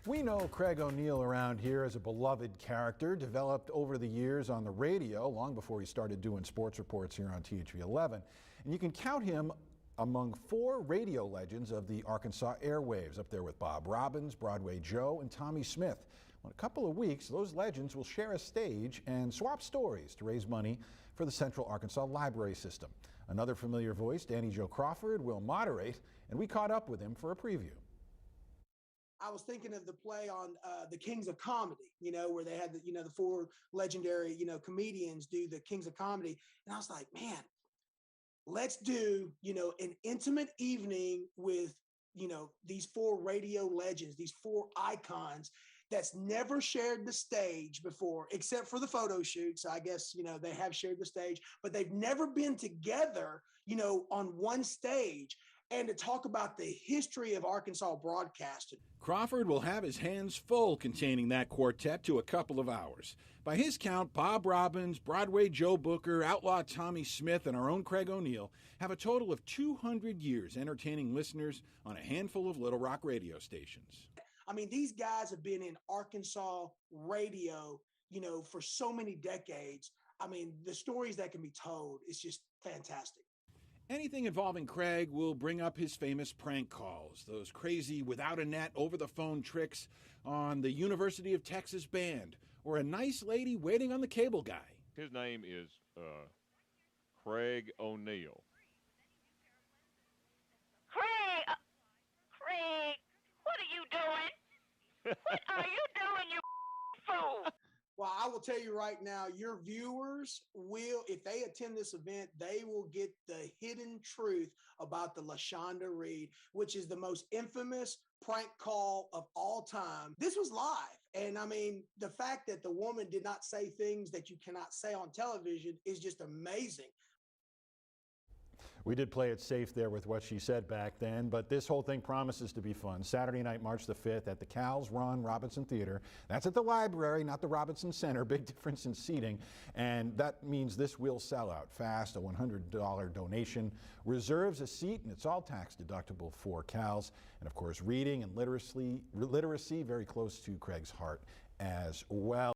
We know Craig O'Neill around here as a beloved character, developed over the years on the radio, long before he started doing sports reports here on THV 11. And you can count him among 4 radio legends of the Arkansas airwaves, up there with Bob Robbins, Broadway Joe, and Tommy Smith. Well, in a couple of weeks, those legends will share a stage and swap stories to raise money for the Central Arkansas Library System. Another familiar voice, Danny Joe Crawford, will moderate, and we caught up with him for a preview. I was thinking of the play on the Kings of Comedy, where they had the 4 legendary, comedians do the Kings of Comedy. And I was like, man, let's do, an intimate evening with, these 4 radio legends, these 4 icons that's never shared the stage before, except for the photo shoot. So I guess, they have shared the stage, but they've never been together, on one stage. And to talk about the history of Arkansas broadcasting. Crawford will have his hands full containing that quartet to a couple of hours. By his count, Bob Robbins, Broadway Joe Booker, Outlaw Tommy Smith, and our own Craig O'Neill have a total of 200 years entertaining listeners on a handful of Little Rock radio stations. I mean, these guys have been in Arkansas radio, for so many decades. I mean, the stories that can be told, it's just fantastic. Anything involving Craig will bring up his famous prank calls, those crazy without a net over-the-phone tricks on the University of Texas band, or a nice lady waiting on the cable guy. His name is Craig O'Neill. Craig, what are you doing? What are you doing, you fool? Well, I will tell you right now, your viewers will, if they attend this event, they will get the hidden truth about the LaShonda Reed, which is the most infamous prank call of all time. This was live. And I mean, the fact that the woman did not say things that you cannot say on television is just amazing. We did play it safe there with what she said back then, but this whole thing promises to be fun. Saturday night, March the 5th at the Cals Ron Robinson Theater. That's at the library, not the Robinson Center. Big difference in seating. And that means this will sell out fast. A $100 donation reserves a seat, and it's all tax deductible for Cals. And of course, reading and literacy very close to Craig's heart as well.